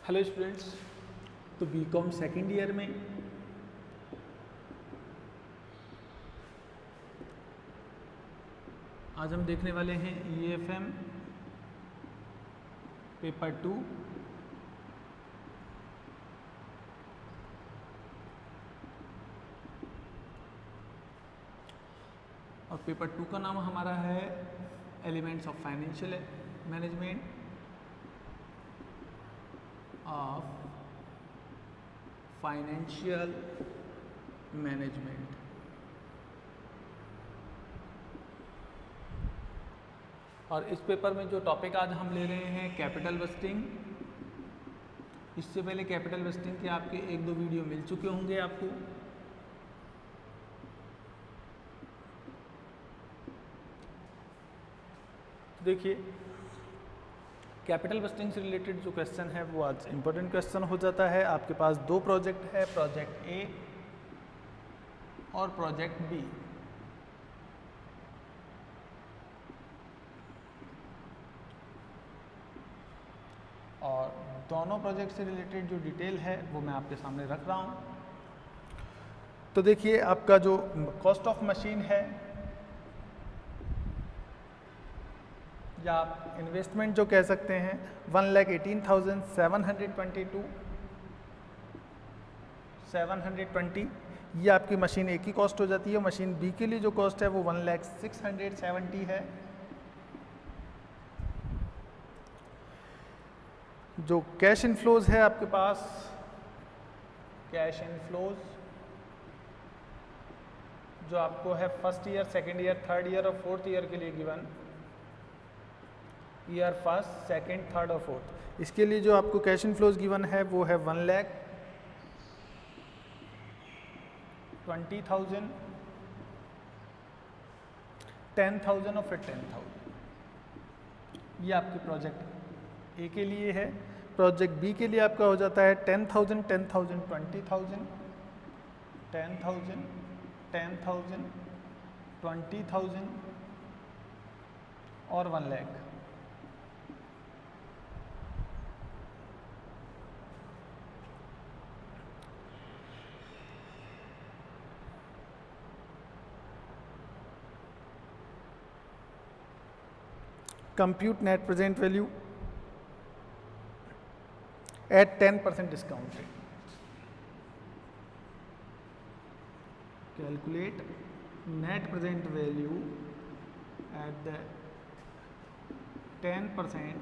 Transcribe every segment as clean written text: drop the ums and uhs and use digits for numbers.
Hello students. तो BCom second year में आज हम देखने वाले हैं ईएफएम पेपर 2 और पेपर 2 का नाम हमारा है elements of financial management of financial management. और इस पेपर में जो टॉपिक आज हम ले रहे हैं कैपिटल बस्टिंग। इससे पहले कैपिटल बस्टिंग के आपके एक दो वीडियो मिल चुके होंगे आपको। देखिए, कैपिटल बस्टिंग से रिलेटेड जो क्वेश्चन है वो आज इम्पोर्टेंट क्वेश्चन हो जाता है। आपके पास दो प्रोजेक्ट है, प्रोजेक्ट ए और प्रोजेक्ट बी। और दोनों प्रोजेक्ट से रिलेटेड जो डिटेल है वो मैं आपके सामने रख रहा हूँ। तो देखिए, आपका जो कॉस्ट ऑफ मशीन है या आप इन्वेस्टमेंट जो कह सकते हैं 1,18,720 ये आपकी मशीन ए की कॉस्ट हो जाती है। मशीन बी के लिए जो कॉस्ट है वो 1,06,70 है। जो कैश इनफ्लोज है आपके पास, कैश इनफ्लोज जो आपको है first year, second year, third year और फोर्थ ईयर के लिए given, year first, second, third और फोर्थ, इसके लिए जो आपको कैश इनफ्लोज गिवन है वो है 1,20,000, 10,000 और फिर 10,000। ये आपके प्रोजेक्ट ए के लिए है। प्रोजेक्ट बी के लिए आपका हो जाता है 10,000, 10,000, 20,000, 10,000, 10,000, 20,000 और 1 lakh. Compute net present value at 10% discount rate. Calculate net present value at the 10%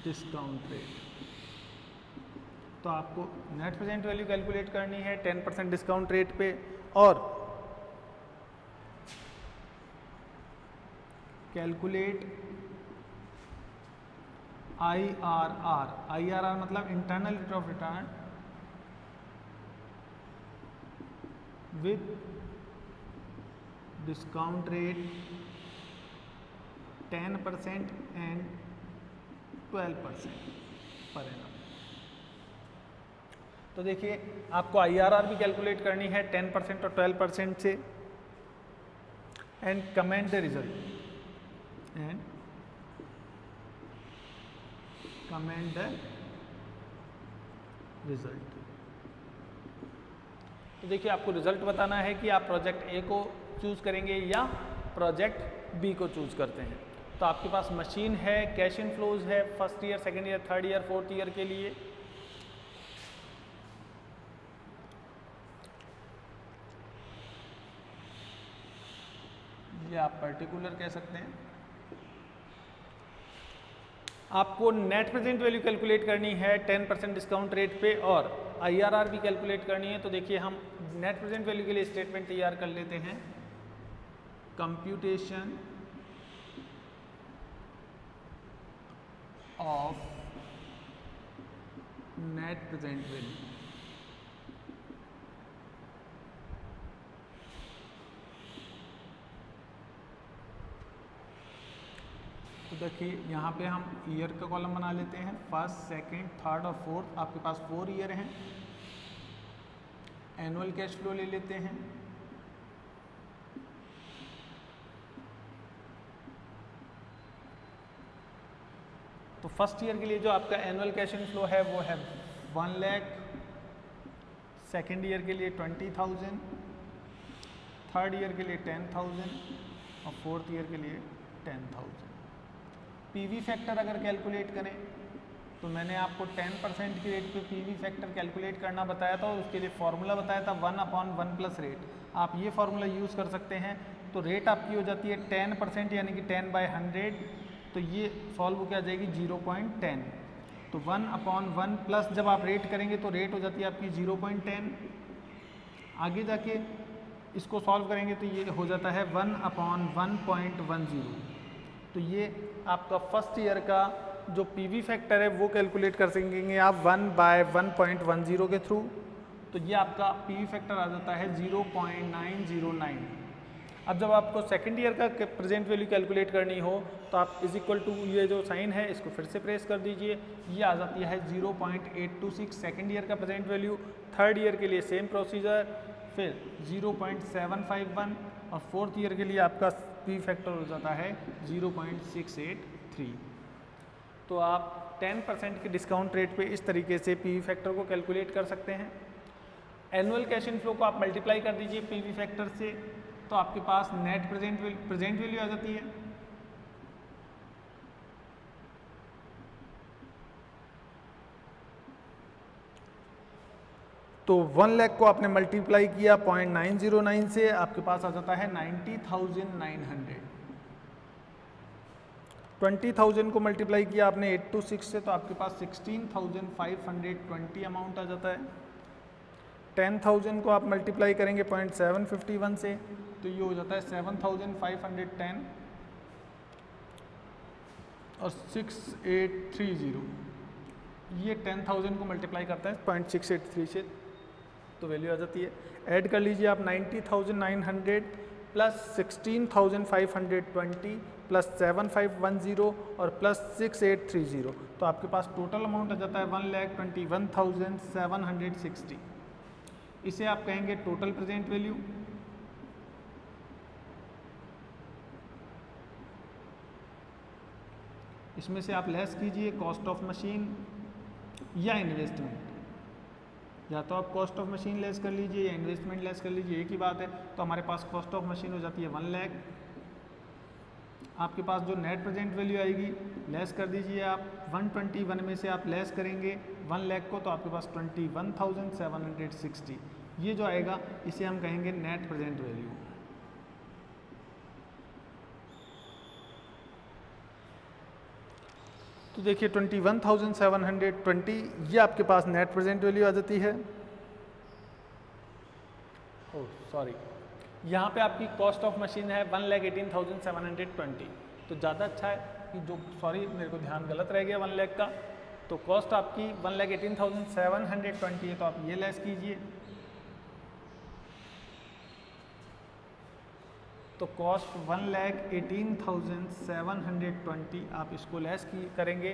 discount rate. तो आपको नेट प्रेजेंट वैल्यू कैलकुलेट करनी है 10% डिस्काउंट रेट पे। और कैलकुलेट IRR, IRR मतलब internal rate of return with discount rate 10% and 12% per annum. तो देखिए, आपको IRR भी कैलकुलेट करनी है 10% और 12% से। And comment the result, and comment the result. तो देखिए, आपको रिजल्ट बताना है कि आप प्रोजेक्ट ए को चूज करेंगे या प्रोजेक्ट बी को चूज करते हैं। तो आपके पास मशीन है, कैश इनफ्लोज है first year, second year, third year, fourth year के लिए। ये आप पर्टिकुलर कह सकते हैं। आपको नेट प्रेजेंट वैल्यू कैलकुलेट करनी है 10% डिस्काउंट रेट पे और IRR भी कैलकुलेट करनी है। तो देखिए, हम नेट प्रेजेंट वैल्यू के लिए स्टेटमेंट तैयार कर लेते हैं। Computation of net present value. तो देखिए, यहाँ पे हम ईयर का कॉलम बना लेते हैं। फर्स्ट, सेकंड, थर्ड और फोर्थ, आपके पास 4 ईयर हैं। एनुअल कैश फ्लो ले लेते हैं। तो फर्स्ट ईयर के लिए जो आपका एनुअल कैश इनफ्लो है वो है 1 लाख, सेकेंड ईयर के लिए 20,000, थर्ड ईयर के लिए 10,000 और फोर्थ ईयर के लिए 10,000। पीवी फैक्टर अगर कैलकुलेट करें तो मैंने आपको 10% की रेट पे पीवी फैक्टर कैलकुलेट करना बताया था और उसके लिए फॉर्मूला बताया था 1/1 प्लस रेट। आप ये फॉर्मूला यूज़ कर सकते हैं। तो रेट आपकी हो जाती है 10% यानी कि 10/100, तो ये सॉल्व क्या आ जाएगी 0.10। तो 1/1 प्लस जब आप रेट करेंगे तो रेट हो जाती है आपकी 0.10। आगे जाके इसको सॉल्व करेंगे तो ये हो जाता है 1/1.10। तो ये आपका फर्स्ट ईयर का जो पीवी फैक्टर है वो कैलकुलेट कर सकेंगे आप 1/1.10 के थ्रू। तो ये आपका पीवी फैक्टर आ जाता है 0.909। अब जब आपको सेकंड ईयर का प्रेजेंट वैल्यू कैलकुलेट करनी हो तो आप इज इक्वल टू ये जो साइन है इसको फिर से प्रेस कर दीजिए, ये आ जाती है 0.826 सेकंड ईयर का प्रेजेंट वैल्यू। थर्ड ईयर के लिए सेम प्रोसीजर, फिर 0.751 और फोर्थ ईयर के लिए आपका पी फैक्टर हो जाता है 0.683। तो आप 10% के डिस्काउंट रेट पे इस तरीके से पीवी फैक्टर को कैलकुलेट कर सकते हैं। एनुअल कैश इनफ्लो को आप मल्टीप्लाई कर दीजिए पीवी फैक्टर से, तो आपके पास नेट प्रेजेंट वैल्यू आ जाती है। तो 1 लाख को आपने मल्टीप्लाई किया 0.909 से, आपके पास आ जाता है 90,900। 20,000 को मल्टीप्लाई किया आपने 826 से, तो आपके पास 16,520 अमाउंट आ जाता है। 10,000 को आप मल्टीप्लाई करेंगे 0.751 से, तो ये हो जाता है 7,510 और 6830। ये 10,000 को मल्टीप्लाई करता है 0.683 से, तो वैल्यू आ जाती है। ऐड कर लीजिए आप 90,900 प्लस 16,520 प्लस 7,510 और प्लस 6,830, तो आपके पास टोटल अमाउंट आ जाता है 1,21,760। इसे आप कहेंगे टोटल प्रेजेंट वैल्यू। इसमें से आप लेस कीजिए कॉस्ट ऑफ मशीन या इन्वेस्टमेंट, या तो आप कॉस्ट ऑफ मशीन लेस कर लीजिए या इन्वेस्टमेंट लेस कर लीजिए, एक ही बात है। तो हमारे पास कॉस्ट ऑफ मशीन हो जाती है 1 लाख। आपके पास जो नेट प्रेजेंट वैल्यू आएगी लेस कर दीजिए आप 121 में से आप लेस करेंगे 1 लाख को, तो आपके पास 21,760 ये जो आएगा इसे हम कहेंगे नेट प्रेजेंट वैल्यू। तो देखिए 21,720 ये आपके पास नेट प्रेजेंट वैल्यू आ जाती है। ओह सॉरी, यहाँ पे आपकी कॉस्ट ऑफ मशीन है 1,18,720, तो ज़्यादा अच्छा है कि जो सॉरी मेरे को ध्यान गलत रह गया 1 लाख का। तो कॉस्ट आपकी 1,18,720 है, तो आप ये लेस कीजिए। तो कॉस्ट 1,18,720 आप इसको लेस करेंगे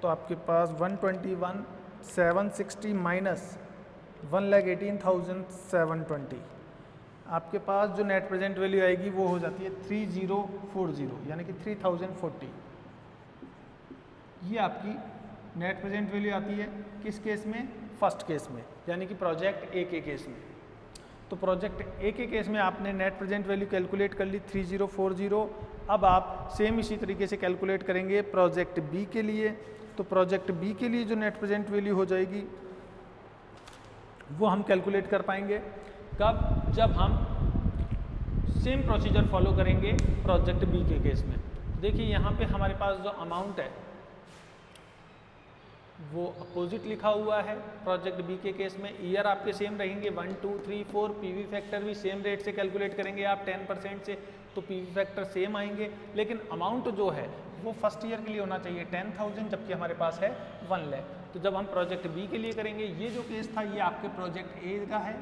तो आपके पास 121,760 माइनस 1,18,720 आपके पास जो नेट प्रेजेंट वैल्यू आएगी वो हो जाती है 3040 यानी कि 3040। ये आपकी नेट प्रेजेंट वैल्यू आती है किस केस में? फर्स्ट केस में, यानी कि प्रोजेक्ट ए के केस में। तो प्रोजेक्ट ए के केस में आपने नेट प्रेजेंट वैल्यू कैलकुलेट कर ली 3040। अब आप सेम इसी तरीके से कैलकुलेट करेंगे प्रोजेक्ट बी के लिए। तो प्रोजेक्ट बी के लिए जो नेट प्रेजेंट वैल्यू हो जाएगी वो हम कैलकुलेट कर पाएंगे कब? जब हम सेम प्रोसीजर फॉलो करेंगे प्रोजेक्ट बी के केस में। देखिए यहाँ पे हमारे पास जो अमाउंट है वो अपोजिट लिखा हुआ है प्रोजेक्ट बी के केस में। ईयर आपके सेम रहेंगे 1, 2, 3, 4। पीवी फैक्टर भी सेम रेट से कैलकुलेट करेंगे आप 10% से, तो पीवी फैक्टर सेम आएंगे। लेकिन अमाउंट जो है वो फर्स्ट ईयर के लिए होना चाहिए 10,000, जबकि हमारे पास है 1 लाख। तो जब हम प्रोजेक्ट बी के लिए करेंगे, ये जो केस था ये आपके प्रोजेक्ट ए का है,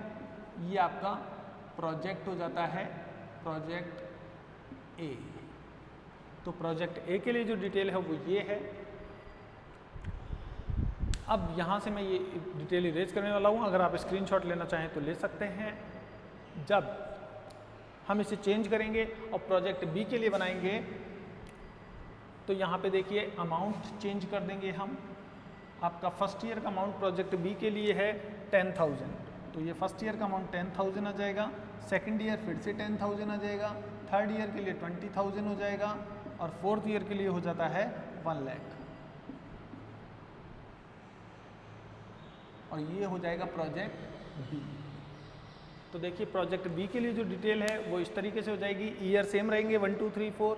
ये आपका प्रोजेक्ट हो जाता है प्रोजेक्ट ए। तो प्रोजेक्ट ए के लिए जो डिटेल है वो ये है। अब यहाँ से मैं ये डिटेल इरेज करने वाला हूँ, अगर आप स्क्रीनशॉट लेना चाहें तो ले सकते हैं। जब हम इसे चेंज करेंगे और प्रोजेक्ट बी के लिए बनाएंगे तो यहाँ पे देखिए अमाउंट चेंज कर देंगे हम। आपका फर्स्ट ईयर का अमाउंट प्रोजेक्ट बी के लिए है 10,000, तो ये फर्स्ट ईयर का अमाउंट 10,000 आ जाएगा। सेकंड ईयर फिर से 10,000 आ जाएगा। थर्ड ईयर के लिए 20,000 हो जाएगा और फोर्थ ईयर के लिए हो जाता है 1 लाख। और ये हो जाएगा प्रोजेक्ट बी। तो देखिए प्रोजेक्ट बी के लिए जो डिटेल है वो इस तरीके से हो जाएगी। ईयर सेम रहेंगे 1 2 3 4।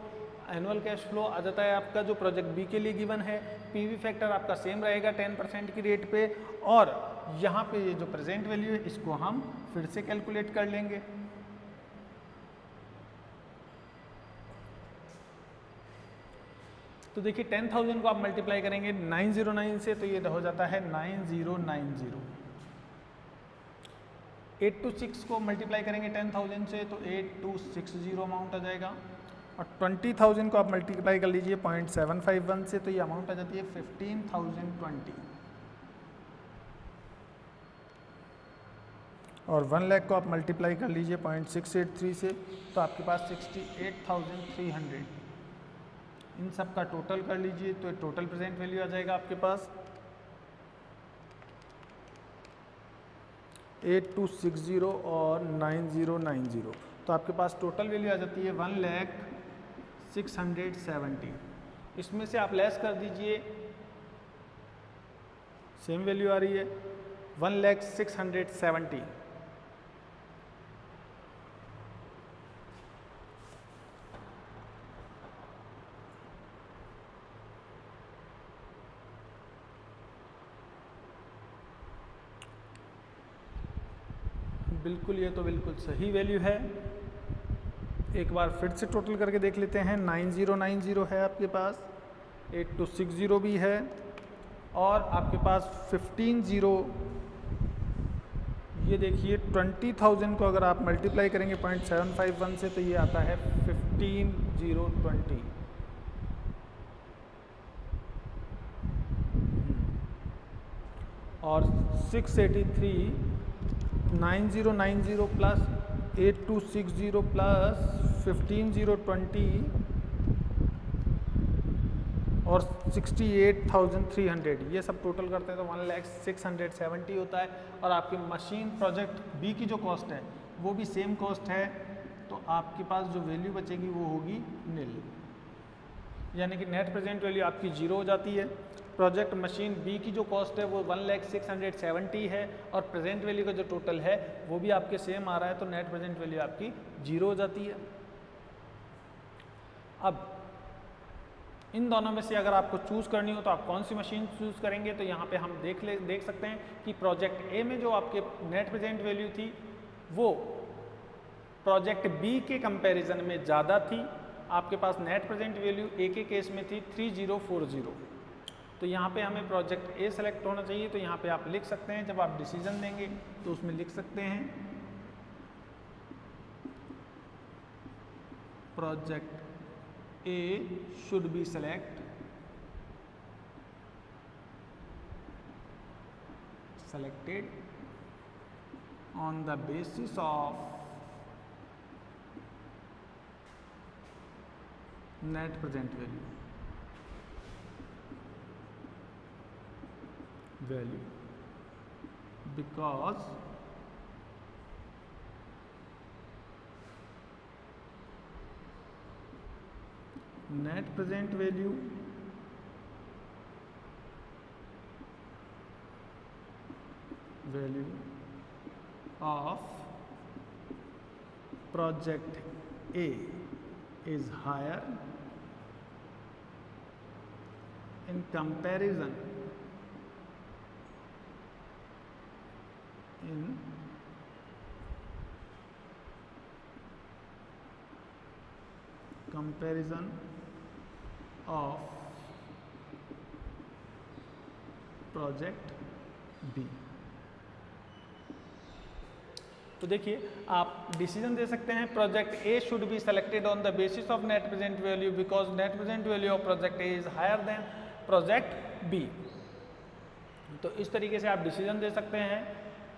एनुअल कैश फ्लो आ जाता है आपका जो प्रोजेक्ट बी के लिए गिवन है। पीवी फैक्टर आपका सेम रहेगा 10% की रेट पे। और यहाँ पे ये जो प्रेजेंट वैल्यू है इसको हम फिर से कैलकुलेट कर लेंगे। तो देखिए 10,000 को आप मल्टीप्लाई करेंगे 909 से, तो ये हो जाता है 9090। 826 को मल्टीप्लाई करेंगे 10,000 से तो 8260 अमाउंट आ जाएगा। और 20,000 को आप मल्टीप्लाई कर लीजिए 0.751 से, तो ये अमाउंट आ जाती है 15,020। और 1 लाख को आप मल्टीप्लाई कर लीजिए 0.683 से, तो आपके पास 68,300। इन सब का टोटल कर लीजिए तो टोटल प्रेजेंट वैल्यू आ जाएगा आपके पास 8260 और 9090। तो आपके पास टोटल वैल्यू आ जाती है 1,670। इसमें से आप लेस कर दीजिए, सेम वैल्यू आ रही है 1,670। बिल्कुल, ये तो बिल्कुल सही वैल्यू है। एक बार फिर से टोटल करके देख लेते हैं। 9090 है आपके पास, 8260 भी है और आपके पास 150। ये देखिए 20,000 को अगर आप मल्टीप्लाई करेंगे 0.751 से, तो ये आता है 15,020। और 683 9090 प्लस 8260 प्लस 15,020 और 68,300, ये सब टोटल करते हैं तो 1,670 होता है। और आपकी मशीन प्रोजेक्ट बी की जो कॉस्ट है वो भी सेम कॉस्ट है, तो आपके पास जो वैल्यू बचेगी वो होगी नील, यानी कि नेट प्रेजेंट वैल्यू आपकी 0 हो जाती है। प्रोजेक्ट मशीन बी की जो कॉस्ट है वो 1,670 है और प्रेजेंट वैल्यू का जो टोटल है वो भी आपके सेम आ रहा है, तो नेट प्रेजेंट वैल्यू आपकी 0 हो जाती है। अब इन दोनों में से अगर आपको चूज़ करनी हो तो आप कौन सी मशीन चूज़ करेंगे, तो यहाँ पे हम देख सकते हैं कि प्रोजेक्ट ए में जो आपके नेट प्रेजेंट वैल्यू थी वो प्रोजेक्ट बी के कंपैरिजन में ज़्यादा थी। आपके पास नेट प्रेजेंट वैल्यू ए के केस में थी 3040। तो यहाँ पे हमें प्रोजेक्ट ए सेलेक्ट होना चाहिए, तो यहाँ पे आप लिख सकते हैं, जब आप डिसीजन देंगे तो उसमें लिख सकते हैं project A should be selected on the basis of net present value because net present value of project A is higher in comparison of project B. तो देखिए आप डिसीजन दे सकते हैं project A should be selected on the basis of net present value because net present value of project A is higher than project B. तो इस तरीके से आप डिसीजन दे सकते हैं।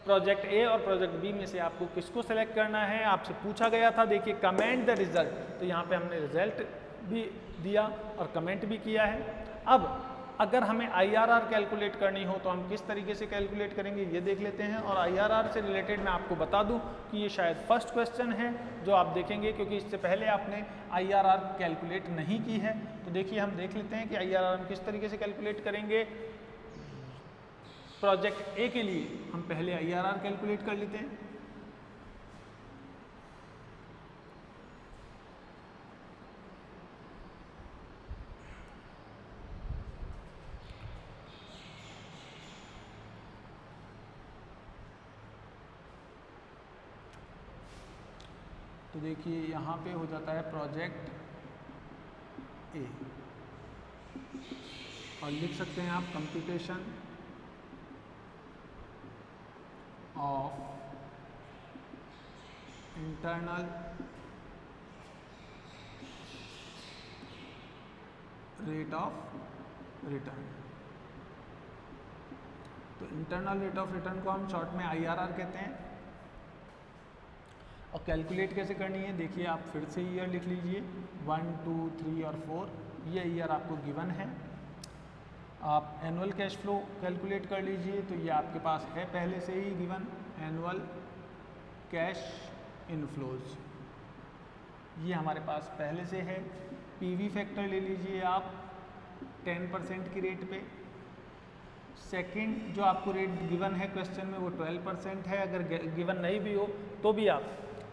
प्रोजेक्ट ए और प्रोजेक्ट बी में से आपको किसको सेलेक्ट करना है आपसे पूछा गया था। देखिए कमेंट द रिजल्ट, तो यहाँ पे हमने रिजल्ट भी दिया और कमेंट भी किया है। अब अगर हमें IRR कैलकुलेट करनी हो तो हम किस तरीके से कैलकुलेट करेंगे ये देख लेते हैं। और IRR से रिलेटेड मैं आपको बता दूं कि ये शायद फर्स्ट क्वेश्चन है जो आप देखेंगे, क्योंकि इससे पहले आपने IRR कैलकुलेट नहीं की है। तो देखिए हम देख लेते हैं कि IRR हम किस तरीके से कैलकुलेट करेंगे। प्रोजेक्ट ए के लिए हम पहले IRR कैलकुलेट कर लेते हैं। तो देखिए यहाँ पे हो जाता है प्रोजेक्ट ए और लिख सकते हैं आप computation of internal rate of return. तो इंटरनल रेट ऑफ रिटर्न को हम शॉर्ट में IRR कहते हैं। और कैलकुलेट कैसे करनी है देखिए, आप फिर से ईयर लिख लीजिए 1, 2, 3 और 4, ये ईयर आपको गिवन है। आप एनुअल कैश फ्लो कैलकुलेट कर लीजिए, तो ये आपके पास है पहले से ही गिवन, एनुअल कैश इनफ्लोज, ये हमारे पास पहले से है। PV फैक्टर ले लीजिए आप 10% की रेट पे। सेकंड जो आपको रेट गिवन है क्वेश्चन में वो 12% है। अगर गिवन नहीं भी हो तो भी आप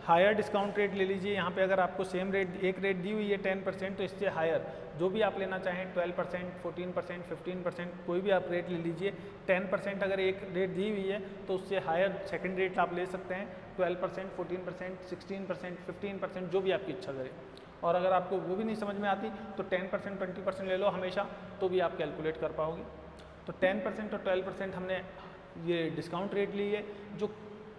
हायर डिस्काउंट रेट ले लीजिए। यहाँ पे अगर आपको सेम रेट एक रेट दी हुई है 10%, तो इससे हायर जो भी आप लेना चाहें 12%, 14%, 15%, कोई भी आप रेट ले लीजिए। 10% अगर एक रेट दी हुई है तो उससे हायर सेकंड रेट आप ले सकते हैं, 12%, 14%, 16%, 15%, जो भी आपकी इच्छा करे। और अगर आपको वो भी नहीं समझ में आती तो 10%, 20% ले लो हमेशा, तो भी आप कैलकुलेट कर पाओगे। तो 10% और 12% हमने ये डिस्काउंट रेट ली है। जो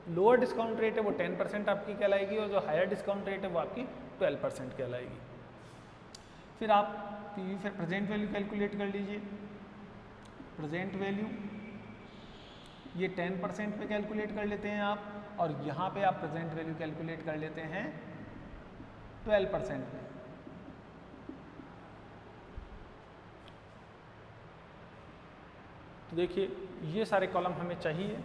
लोअर डिस्काउंट रेट है वो 10% आपकी कहलाएगी और जो हायर डिस्काउंट रेट है वो आपकी 12% कहलाएगी। फिर आप PV फिर प्रेजेंट वैल्यू कैलकुलेट कर लीजिए। प्रेजेंट वैल्यू ये 10% पे कैलकुलेट कर लेते हैं आप, और यहाँ पे आप प्रेजेंट वैल्यू कैलकुलेट कर लेते हैं 12% पे। तो देखिए ये सारे कॉलम हमें चाहिए।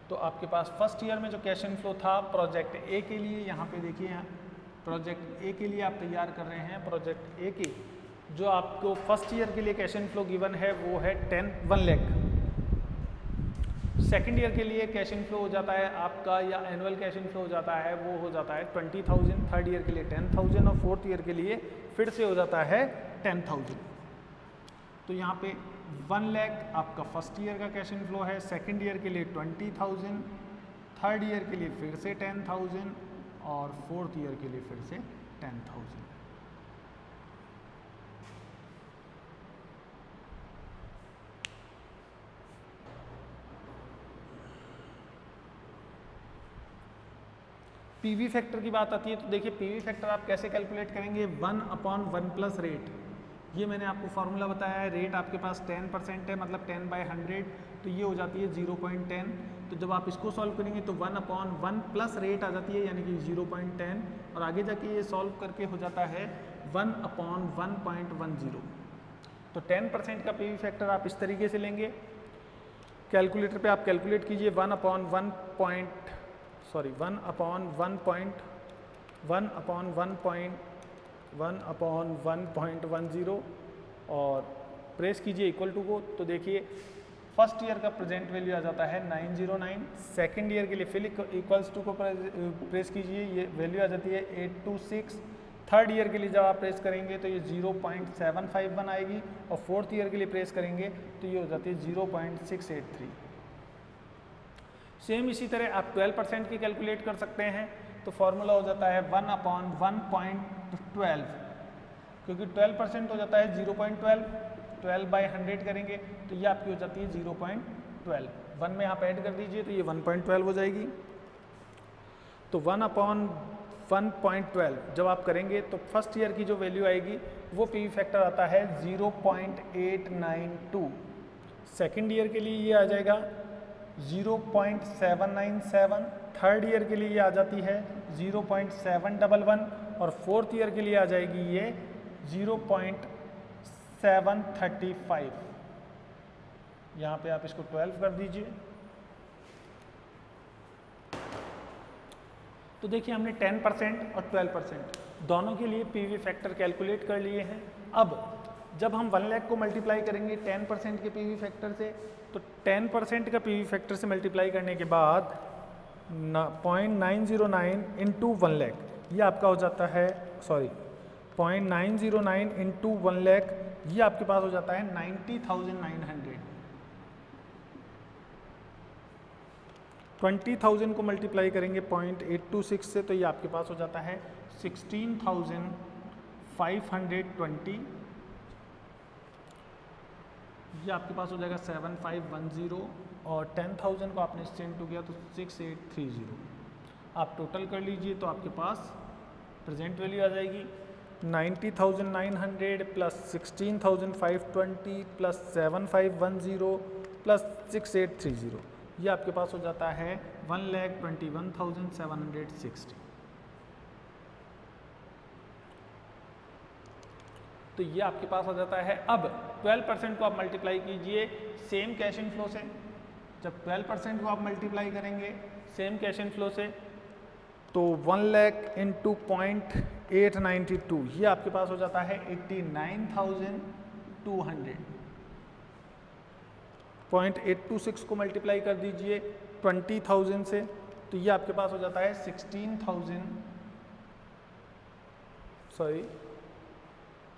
तो आपके पास फर्स्ट ईयर में जो कैश इनफ्लो था प्रोजेक्ट ए के लिए, यहाँ पे देखिए यहाँ प्रोजेक्ट ए के लिए आप तैयार कर रहे हैं। प्रोजेक्ट ए के जो आपको फर्स्ट ईयर के लिए कैश इनफ्लो गिवन है वो है 1 लाख। सेकंड ईयर के लिए कैश इनफ्लो हो जाता है आपका, या एनुअल कैश इनफ्लो हो जाता है, वो हो जाता है 20,000। थर्ड ईयर के लिए 10,000 और फोर्थ ईयर के लिए फिर से हो जाता है 10,000। तो यहाँ पे 1 लाख आपका फर्स्ट ईयर का कैश इनफ्लो है, सेकंड ईयर के लिए 20,000, थर्ड ईयर के लिए फिर से 10,000 और फोर्थ ईयर के लिए फिर से 10,000। PV फैक्टर की बात आती है तो देखिए PV फैक्टर आप कैसे कैलकुलेट करेंगे, 1/1 प्लस रेट। ये मैंने आपको फार्मूला बताया है। रेट आपके पास 10% है, मतलब 10/100, तो ये हो जाती है 0.10। तो जब आप इसको सॉल्व करेंगे तो 1/1 प्लस रेट आ जाती है, यानी कि 0.10, और आगे जाके ये सॉल्व करके हो जाता है 1/1.10। तो 10% का PV फैक्टर आप इस तरीके से लेंगे। कैलकुलेटर पे आप कैलकुलेट कीजिए 1/1.10 और प्रेस कीजिए इक्वल टू को। तो देखिए फर्स्ट ईयर का प्रेजेंट वैल्यू आ जाता है 909। सेकंड ईयर के लिए फिर इक्वल्स टू को प्रेस कीजिए, ये वैल्यू आ जाती है 826। थर्ड ईयर के लिए जब आप प्रेस करेंगे तो ये 0.751 आएगी, और फोर्थ ईयर के लिए प्रेस करेंगे तो ये हो जाती है 0.683। सेम इसी तरह आप 12% की कैलकुलेट कर सकते हैं। तो फॉर्मूला हो जाता है 1/1.12, क्योंकि 12% हो जाता है 0.12, 12/100 करेंगे तो ये आपकी हो जाती है 0.12। 1 में आप ऐड कर दीजिए तो ये 1.12 हो जाएगी। तो 1/1.12 जब आप करेंगे तो फर्स्ट ईयर की जो वैल्यू आएगी वो PV फैक्टर आता है 0.892। सेकेंड ईयर के लिए ये आ जाएगा 0.797। थर्ड ईयर के लिए ये आ जाती है 0.711 और फोर्थ ईयर के लिए आ जाएगी ये 0.735। यहाँ पे आप इसको 12 कर दीजिए। तो देखिए हमने 10% और 12% दोनों के लिए पीवी फैक्टर कैलकुलेट कर लिए हैं। अब जब हम 1 लाख को मल्टीप्लाई करेंगे 10% के पीवी फैक्टर से, तो 10% का पीवी फैक्टर से मल्टीप्लाई करने के बाद 0.909 इंटू 1 लाख, ये आपका हो जाता है 0.909 इंटू 1 लाख, ये आपके पास हो जाता है 90,900। 20,000 को मल्टीप्लाई करेंगे 0.826 से, तो ये आपके पास हो जाता है 16,520। ये आपके पास हो जाएगा 7510 और 10,000 को आपने इससे इंटू किया तो 6830। आप टोटल कर लीजिए तो आपके पास प्रेजेंट वैल्यू आ जाएगी 90,900 प्लस 16,520 प्लस 7510 प्लस 6830। ये आपके पास हो जाता है 1,21,760। तो ये आपके पास हो जाता है। अब 12% को आप मल्टीप्लाई कीजिए सेम कैश इन फ्लो से। जब 12% को आप मल्टीप्लाई करेंगे सेम कैश इन फ्लो से तो 1 लाख इंटू 0.892, ये आपके पास हो जाता है 89,200। 0.826 को मल्टीप्लाई कर दीजिए 20,000 से, तो ये आपके पास हो जाता है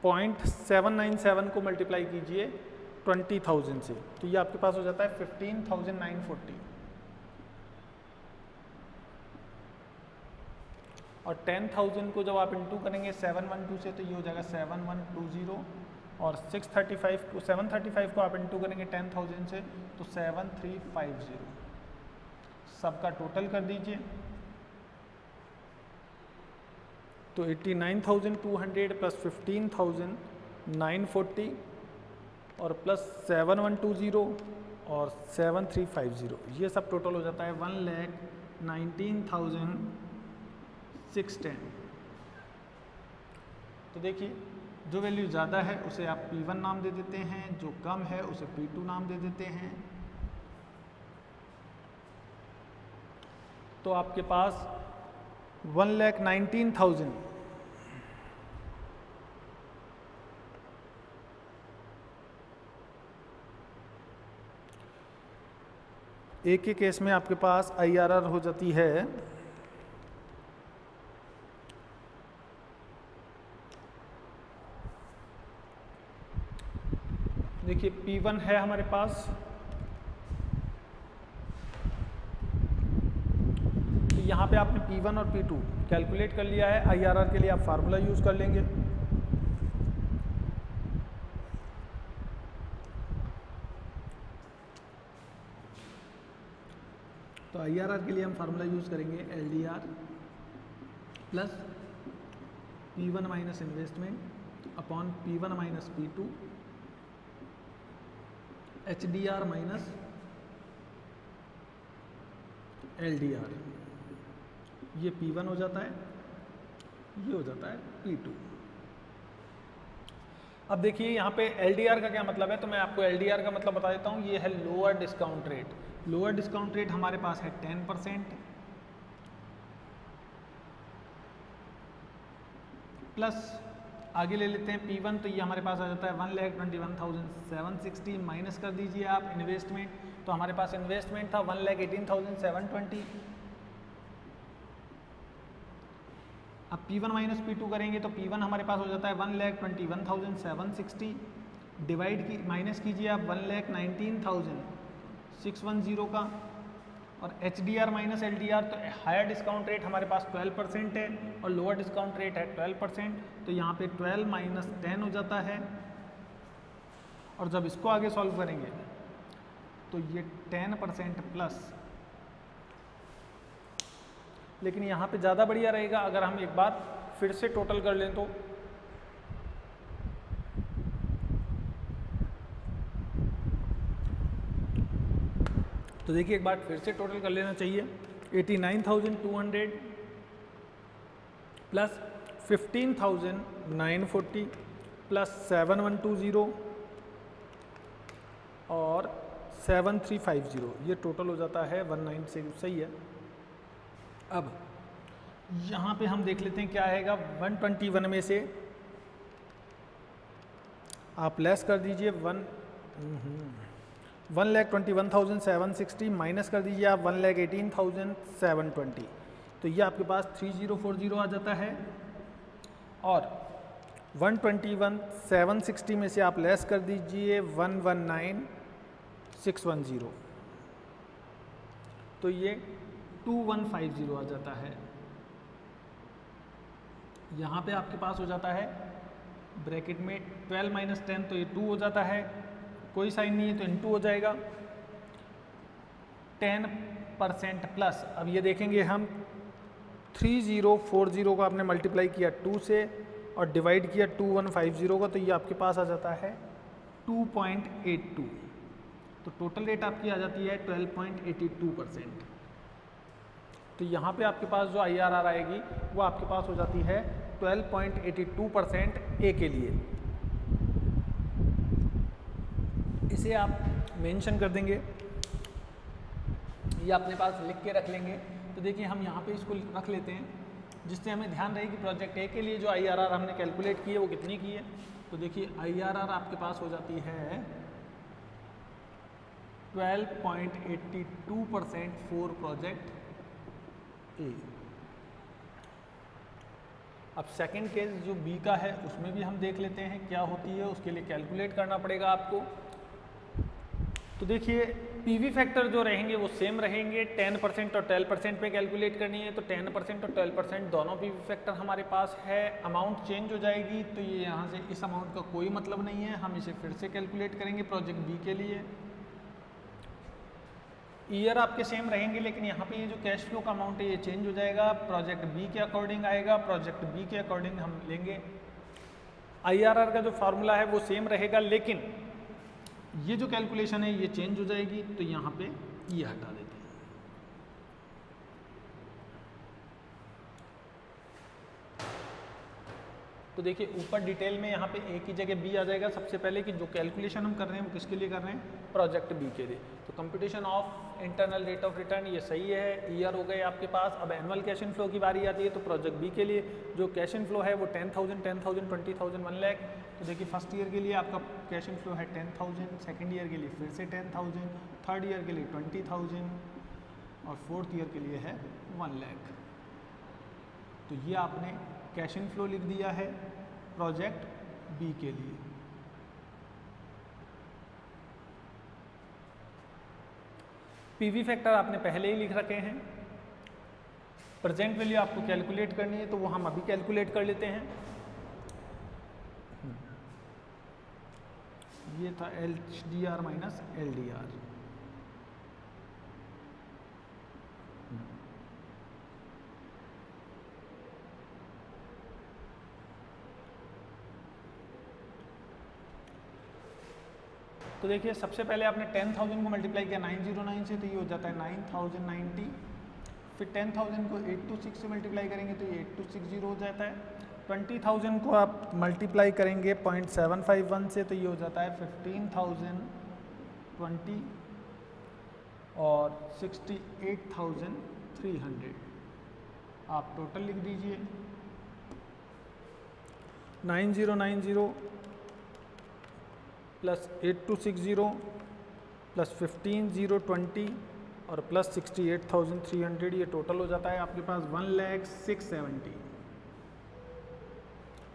0.797 को मल्टीप्लाई कीजिए 20,000 से, तो ये आपके पास हो जाता है 15,940। और 10,000 को जब आप इंटू करेंगे 712 से, तो ये हो जाएगा 7120 और 735 को आप इंटू करेंगे 10,000 से तो 7350। सबका टोटल कर दीजिए तो 89,200 प्लस 15,940 और प्लस 7120 और 7350, ये सब टोटल हो जाता है 1,19,610। तो देखिए जो वैल्यू ज़्यादा है उसे आप P1 नाम दे देते हैं, जो कम है उसे P2 नाम दे देते हैं। तो आपके पास 1,19,000 एक के केस में आपके पास IRR हो जाती है देखिए P1 है हमारे पास, तो यहाँ पे आपने P1 और P2 कैलकुलेट कर लिया है। IRR के लिए आप फार्मूला यूज़ कर लेंगे। तो IRR के लिए हम फार्मूला यूज़ करेंगे LDR plus P1 minus investment upon P1 minus P2 HDR minus LDR। ये P1 हो जाता है, ये हो जाता है P2। अब देखिए यहाँ पे LDR का क्या मतलब है, तो मैं आपको LDR का मतलब बता देता हूँ। ये है lower discount rate. Lower discount rate हमारे पास है 10% प्लस आगे ले लेते हैं P1, तो ये हमारे पास आ जाता है 1,21,760 माइनस कर दीजिए आप इन्वेस्टमेंट, तो हमारे पास इन्वेस्टमेंट था 1,18,720। अब P1 माइनस P2 करेंगे तो P1 हमारे पास हो जाता है 1,21,760 डिवाइड की माइनस कीजिए आप 1,19,610 का, और HDR माइनस LDR, तो हायर डिस्काउंट रेट हमारे पास 12% है और लोअर डिस्काउंट रेट है 12%, तो यहाँ पे 12 माइनस 10 हो जाता है। और जब इसको आगे सॉल्व करेंगे तो ये 10% प्लस, लेकिन यहाँ पे ज़्यादा बढ़िया रहेगा अगर हम एक बार फिर से टोटल कर लें तो देखिए एक बार फिर से टोटल कर लेना चाहिए। 89,200 प्लस 15,940 प्लस 7120 और 7350, ये टोटल हो जाता है 196। सही है। अब यहाँ पे हम देख लेते हैं क्या आएगा। 121 में से आप लेस कर दीजिए 1,21,760 माइनस कर दीजिए आप 1,18,720, तो ये आपके पास 3040 आ जाता है। और 121,760 में से आप लेस कर दीजिए 119,610, तो ये 2150 आ जाता है। यहाँ पे आपके पास हो जाता है ब्रैकेट में 12 माइनस 10, तो ये 2 हो जाता है, कोई साइन नहीं है तो इनटू हो जाएगा 10% प्लस। अब ये देखेंगे हम 3040 को आपने मल्टीप्लाई किया 2 से और डिवाइड किया 2150 को, तो ये आपके पास आ जाता है 2.82, तो टोटल रेट आपकी आ जाती है 12.82%। तो यहाँ पे आपके पास जो IRR आएगी वो आपके पास हो जाती है 12.82% ए के लिए। इसे आप मेंशन कर देंगे या अपने पास लिख के रख लेंगे। तो देखिए हम यहाँ पे इसको रख लेते हैं, जिससे हमें ध्यान रहे कि प्रोजेक्ट ए के लिए जो IRR हमने कैलकुलेट की है वो कितनी की है। तो देखिए IRR आपके पास हो जाती है 12.82% फॉर प्रोजेक्ट ए। अब सेकंड केस जो बी का है उसमें भी हम देख लेते हैं क्या होती है, उसके लिए कैलकुलेट करना पड़ेगा आपको। तो देखिए पीवी फैक्टर जो रहेंगे वो सेम रहेंगे, 10% और 12% पे कैलकुलेट करनी है, तो 10% और 12% दोनों पीवी फैक्टर हमारे पास है। अमाउंट चेंज हो जाएगी, तो ये यहाँ से इस अमाउंट का कोई मतलब नहीं है, हम इसे फिर से कैलकुलेट करेंगे प्रोजेक्ट बी के लिए। ईयर आपके सेम रहेंगे, लेकिन यहाँ पे ये जो कैश फ्लो का अमाउंट है ये चेंज हो जाएगा, प्रोजेक्ट बी के अकॉर्डिंग आएगा, प्रोजेक्ट बी के अकॉर्डिंग हम लेंगे। IRR का जो फार्मूला है वो सेम रहेगा, लेकिन ये जो कैलकुलेशन है ये चेंज हो जाएगी, तो यहाँ पे ये हटा देते हैं। तो देखिए ऊपर डिटेल में यहाँ पे ए की जगह बी आ जाएगा। सबसे पहले कि जो कैलकुलेशन हम कर रहे हैं वो किसके लिए कर रहे हैं, प्रोजेक्ट बी के लिए। तो computation of internal rate of return ये सही है, ईयर हो गए आपके पास। अब एनुअल कैश इन फ्लो की बारी आती है, तो प्रोजेक्ट बी के लिए जो कैश इन फ्लो है वो 10,000, 10,000, 20,000, 1 लाख। तो देखिए फर्स्ट ईयर के लिए आपका कैश इन फ्लो है 10,000, सेकेंड ईयर के लिए फिर से 10,000, थर्ड ईयर के लिए 20,000 और फोर्थ ईयर के लिए है 1 लाख। तो ये आपने कैश इन फ्लो लिख दिया है प्रोजेक्ट बी के लिए। पीवी फैक्टर आपने पहले ही लिख रखे हैं, प्रेजेंट वैल्यू आपको कैलकुलेट करनी है, तो वो हम अभी कैलकुलेट कर लेते हैं। ये था HDR माइनस LDR। तो देखिए सबसे पहले आपने 10,000 को मल्टीप्लाई किया 909 से, तो ये हो जाता है 9,090। फिर 10,000 को 826 से मल्टीप्लाई करेंगे तो ये 8260 हो जाता है। 20,000 को आप मल्टीप्लाई करेंगे 0.751 से, तो ये हो जाता है 15,020 और 68,300। आप टोटल लिख दीजिए 9090 प्लस 8260 प्लस 15,020 और प्लस 68,300, ये टोटल हो जाता है आपके पास 1,06,70।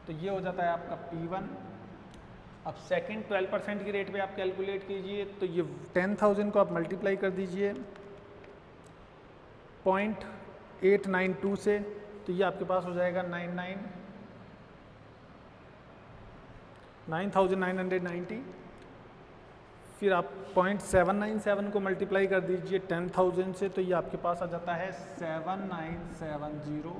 तो ये हो जाता है आपका P1। अब सेकंड 12% की रेट पे आप कैलकुलेट कीजिए, तो ये 10,000 को आप मल्टीप्लाई कर दीजिए 0.892 से, तो ये आपके पास हो जाएगा 9,990। फिर आप 0.797 को मल्टीप्लाई कर दीजिए 10,000 से, तो ये आपके पास आ जाता है 7,970।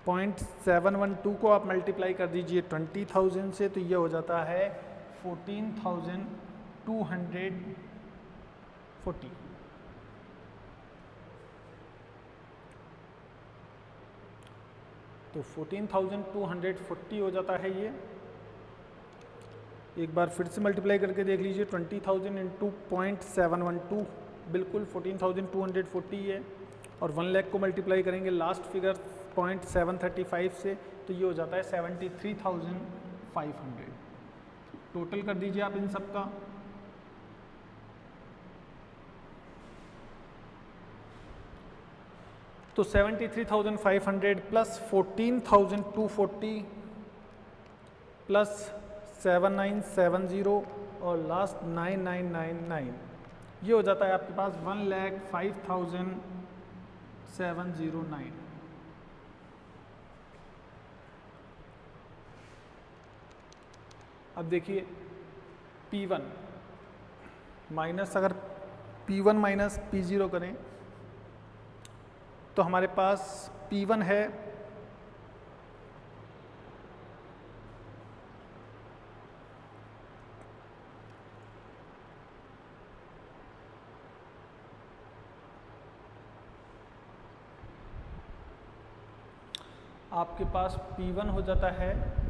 0.712 को आप मल्टीप्लाई कर दीजिए 20,000 से, तो ये हो जाता है 14,240। तो 14,240 हो जाता है ये। एक बार फिर से मल्टीप्लाई करके देख लीजिए, 20,000 इंटू 0.712 बिल्कुल 14,240 है, और 1 लाख को मल्टीप्लाई करेंगे लास्ट फिगर 0.735 से, तो ये हो जाता है 73,500। टोटल कर दीजिए आप इन सब का, तो 73,500 प्लस 14,240 प्लस 7970 और लास्ट 9999, ये हो जाता है आपके पास 1,05,709। अब देखिए P1 माइनस, अगर P1 माइनस P0 करें तो हमारे पास P1 है आपके पास P1 हो जाता है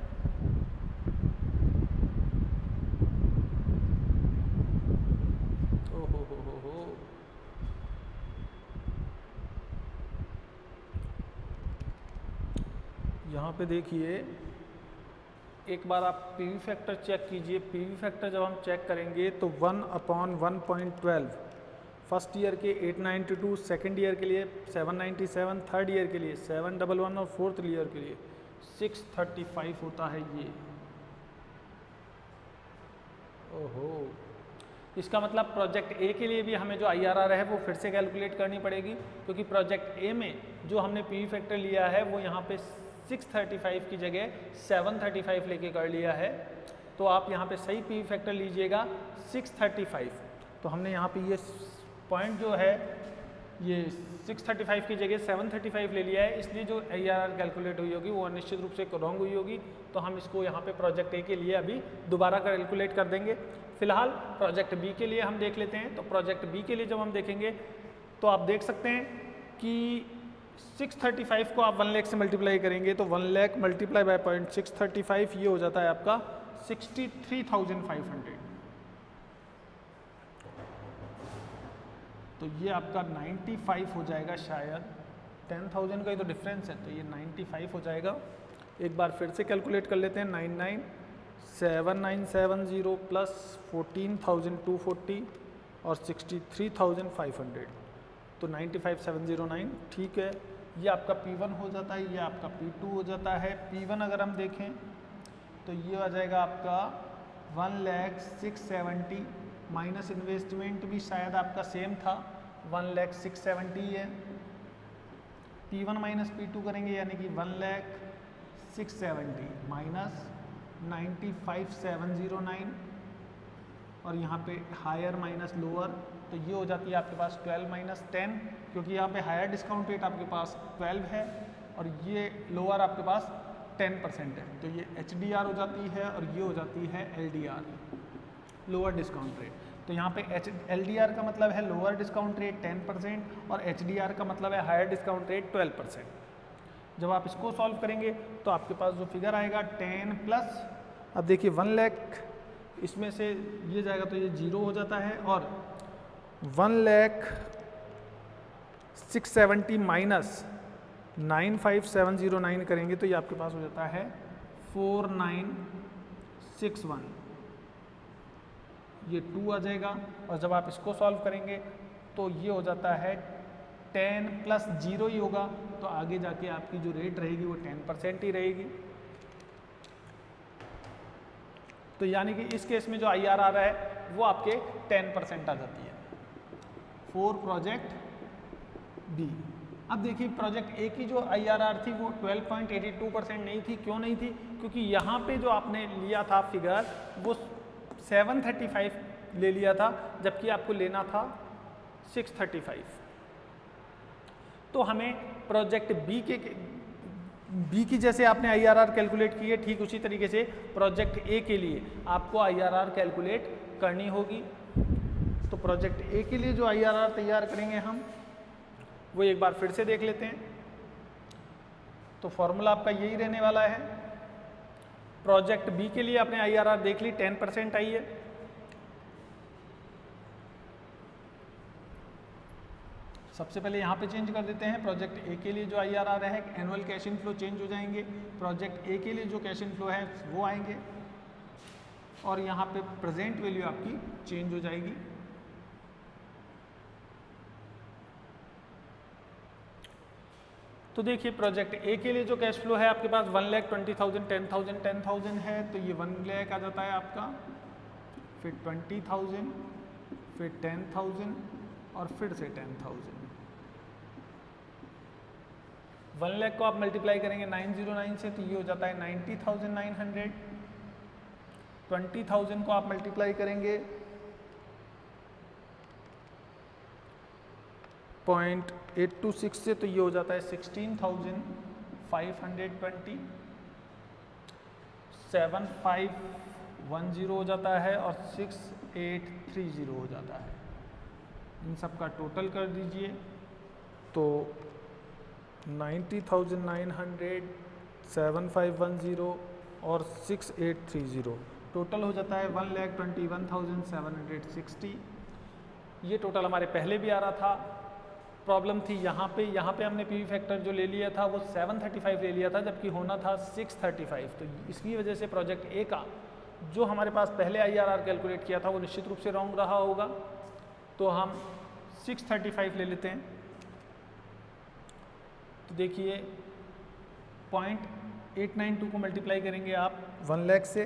यहाँ पे देखिए, एक बार आप पीवी फैक्टर चेक कीजिए। पीवी फैक्टर जब हम चेक करेंगे तो 1/1.12, फर्स्ट ईयर के 892, सेकेंड ईयर के लिए 797, थर्ड ईयर के लिए 711 और फोर्थ ईयर के लिए 635 होता है ये। ओहो, इसका मतलब प्रोजेक्ट ए के लिए भी हमें जो IRR है वो फिर से कैलकुलेट करनी पड़ेगी, क्योंकि प्रोजेक्ट ए में जो हमने पीवी फैक्टर लिया है वो यहाँ पे 635 की जगह 735 लेके कर लिया है। तो आप यहाँ पे सही पीवी फैक्टर लीजिएगा 635। तो हमने यहाँ पे ये पॉइंट जो है ये 635 की जगह 735 ले लिया है, इसलिए जो IRR कैलकुलेट हुई होगी वो निश्चित रूप से रॉन्ग हुई होगी। तो हम इसको यहाँ पे प्रोजेक्ट ए के लिए अभी दोबारा कैलकुलेट कर देंगे। फिलहाल प्रोजेक्ट बी के लिए हम देख लेते हैं। तो प्रोजेक्ट बी के लिए जब हम देखेंगे तो आप देख सकते हैं कि 635 को आप 1 लाख से मल्टीप्लाई करेंगे तो 1 लाख मल्टीप्लाई बाय 0.635, ये हो जाता है आपका 63,500। तो ये आपका 95 हो जाएगा शायद, 10,000 का ही तो डिफरेंस है, तो ये 95 हो जाएगा। एक बार फिर से कैलकुलेट कर लेते हैं, 997970 प्लस 14,240 और 63,500, तो 95,709। ठीक है, ये आपका P1 हो जाता है, ये आपका P2 हो जाता है। P1 अगर हम देखें तो ये आ जाएगा आपका 1,06,70 माइनस इन्वेस्टमेंट भी शायद आपका सेम था, 1,06,70 है। P1 माइनस P2 करेंगे यानी कि 1,06,70 माइनस 95,709 और यहाँ पे हायर माइनस लोअर, तो ये हो जाती है आपके पास 12 माइनस 10, क्योंकि यहाँ पे हायर डिस्काउंट रेट आपके पास 12 है और ये लोअर आपके पास 10% है, तो ये HDR हो जाती है और ये हो जाती है LDR, लोअर डिस्काउंट रेट। तो यहाँ पे LDR का मतलब है लोअर डिस्काउंट रेट 10% और HDR का मतलब है हायर डिस्काउंट रेट 12%। जब आप इसको सॉल्व करेंगे तो आपके पास जो फिगर आएगा 10 प्लस, अब देखिए 1 लाख इसमें से ये जाएगा तो ये 0 हो जाता है, और 1,06,70 माइनस 95,709 करेंगे तो ये आपके पास हो जाता है 4,961, ये 2 आ जाएगा। और जब आप इसको सॉल्व करेंगे तो ये हो जाता है 10 प्लस 0 ही होगा, तो आगे जाके आपकी जो रेट रहेगी वो 10% ही रहेगी। तो यानी कि इस केस में जो IRR है वो आपके 10% आ जाती है फॉर प्रोजेक्ट बी। अब देखिए प्रोजेक्ट ए की जो IRR थी वो 12.82% नहीं थी। क्यों नहीं थी? क्योंकि यहाँ पे जो आपने लिया था फिगर वो 735 ले लिया था, जबकि आपको लेना था 635। तो हमें प्रोजेक्ट बी की जैसे आपने IRR कैलकुलेट की है, ठीक उसी तरीके से प्रोजेक्ट ए के लिए आपको IRR कैलकुलेट करनी होगी। तो प्रोजेक्ट ए के लिए जो IRR तैयार करेंगे हम वो एक बार फिर से देख लेते हैं। तो तो फॉर्मूला आपका यही रहने वाला है। प्रोजेक्ट बी के लिए आपने IRR देख ली 10% आई है। सबसे पहले यहाँ पे चेंज कर देते हैं। प्रोजेक्ट ए के लिए जो IRR है एनुअल कैश इनफ्लो चेंज हो जाएंगे, प्रोजेक्ट ए के लिए जो कैश इनफ्लो है वो आएंगे और यहाँ पे प्रेजेंट वैल्यू आपकी चेंज हो जाएगी। तो देखिए प्रोजेक्ट ए के लिए जो कैश फ्लो है आपके पास 1,20,000 10,000 10,000 है, तो ये 1 लाख आ जाता है आपका, फिर 20,000, फिर 10,000 और फिर से 10,000। 1 लाख को आप मल्टीप्लाई करेंगे 909 से तो ये हो जाता है 90,900। 20,000 को आप मल्टीप्लाई करेंगे 0.826 से तो ये हो जाता है 16,520। 7510 हो जाता है और 6830 हो जाता है। इन सब का टोटल कर दीजिए तो 90,900, 7510 और 6830 टोटल हो जाता है 1,21,760। ये टोटल हमारे पहले भी आ रहा था। प्रॉब्लम थी यहाँ पे हमने पीवी फैक्टर जो ले लिया था वो 735 ले लिया था, जबकि होना था 635। तो इसकी वजह से प्रोजेक्ट ए का जो हमारे पास पहले IRR कैलकुलेट किया था वो निश्चित रूप से रॉन्ग रहा होगा। तो हम 635 ले लेते हैं। तो देखिए 0.892 को मल्टीप्लाई करेंगे आप 1 लाख से,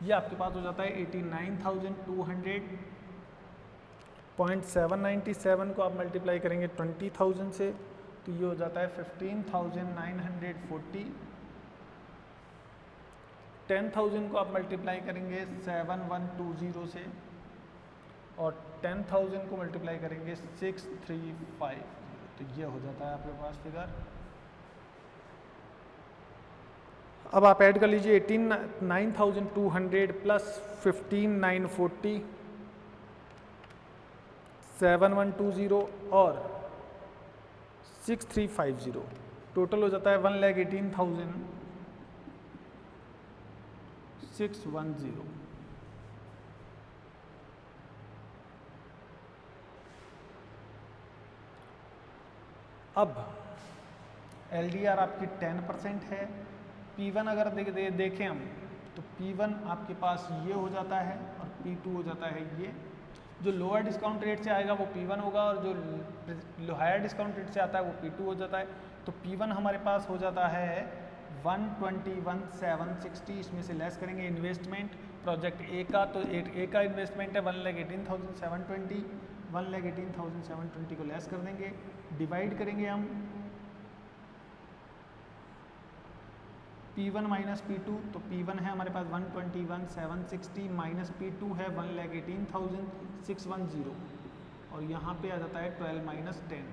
ये आपके पास हो जाता है 89,200। 0.797 को आप मल्टीप्लाई करेंगे 20,000 से तो ये हो जाता है 15,940। 10,000 को आप मल्टीप्लाई करेंगे 7,120 से और 10,000 को मल्टीप्लाई करेंगे 6,350। तो ये हो जाता है आपके पास फिगर। अब आप ऐड कर लीजिए 89,200 प्लस 15,940, 7,120 और 6,350 टोटल हो जाता है 1,18,610। अब LDR आपकी 10% है। P1 अगर देखें हम तो P1 आपके पास ये हो जाता है और P2 हो जाता है ये। जो लोअर डिस्काउंट रेट से आएगा वो P1 होगा और जो हायर डिस्काउंट रेट से आता है वो P2 हो जाता है। तो P1 हमारे पास हो जाता है 121,760। इसमें से लेस करेंगे इन्वेस्टमेंट प्रोजेक्ट ए का, तो ए का इन्वेस्टमेंट है 1,18,720। 1,18,720 को लेस कर देंगे, डिवाइड करेंगे हम P1 माइनस P2। तो P1 है हमारे पास 121,760 माइनस P2 है 1,18,610 और यहाँ पे आ जाता है 12 माइनस 10।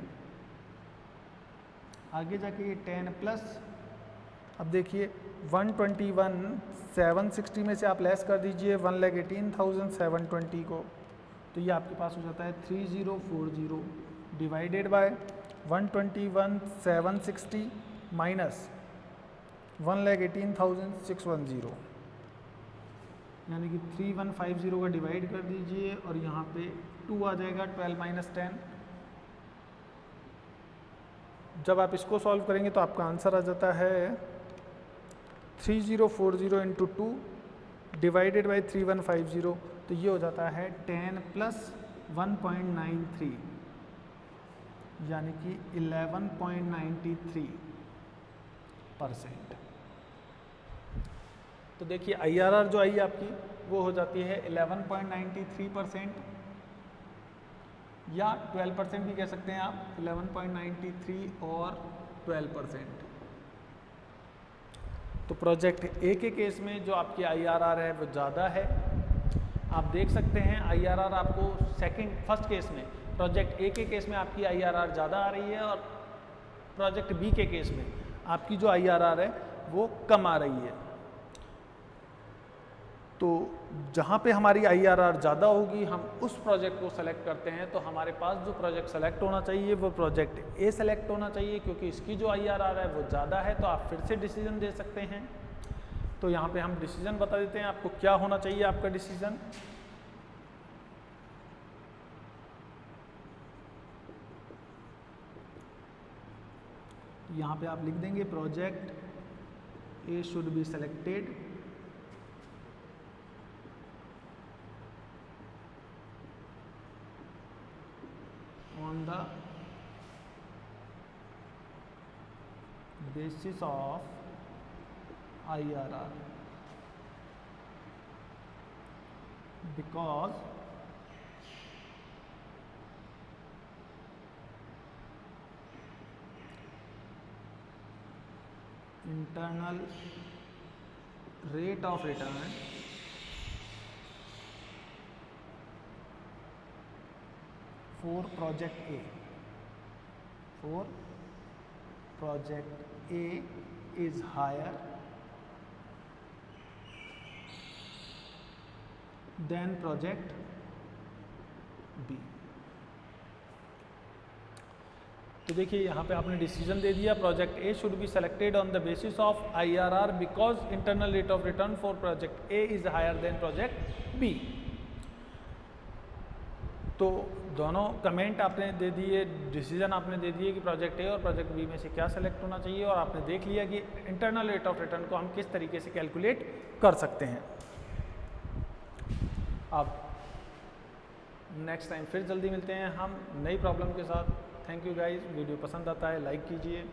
आगे जाके ये 10 प्लस, अब देखिए 121,760 में से आप लेस कर दीजिए 1,18,720 को, तो ये आपके पास हो जाता है 3040 डिवाइडेड बाय 121,760 माइनस 1,18,610 यानी कि 3,150 का डिवाइड कर दीजिए और यहाँ पे 2 आ जाएगा 12 माइनस 10। जब आप इसको सॉल्व करेंगे तो आपका आंसर आ जाता है 3040 इंटू 2 डिवाइडेड बाई 3,150। तो ये हो जाता है 10 प्लस 1.93 यानी कि 11.93%। तो देखिए IRR जो आई आपकी वो हो जाती है 11.93% या 12% भी कह सकते हैं आप, 11.93 और 12%। तो प्रोजेक्ट ए के केस में जो आपकी IRR है वो ज़्यादा है। आप देख सकते हैं IRR आपको फर्स्ट केस में प्रोजेक्ट ए के केस में आपकी IRR ज़्यादा आ रही है और प्रोजेक्ट बी के केस में आपकी जो IRR है वो कम आ रही है। तो जहाँ पे हमारी IRR ज़्यादा होगी हम उस प्रोजेक्ट को सेलेक्ट करते हैं। तो हमारे पास जो प्रोजेक्ट सेलेक्ट होना चाहिए वो प्रोजेक्ट ए सेलेक्ट होना चाहिए, क्योंकि इसकी जो IRR है वो ज़्यादा है। तो आप फिर से डिसीजन दे सकते हैं। तो यहाँ पे हम डिसीजन बता देते हैं आपको क्या होना चाहिए आपका डिसीजन। यहाँ पे आप लिख देंगे project A should be selected on the basis of IRR because internal rate of return for project A is higher than project B। तो देखिए यहाँ पे आपने डिसीजन दे दिया, project A should be selected on the basis of IRR because internal rate of return for project A is higher than project B. तो दोनों comment आपने दे दिए, डिसीजन आपने दे दिए कि प्रोजेक्ट ए और प्रोजेक्ट बी में से क्या सेलेक्ट होना चाहिए, और आपने देख लिया कि इंटरनल रेट ऑफ रिटर्न को हम किस तरीके से कैलकुलेट कर सकते हैं। अब नेक्स्ट टाइम फिर जल्दी मिलते हैं हम नई प्रॉब्लम के साथ। थैंक यू गाइस, वीडियो पसंद आता है लाइक कीजिए।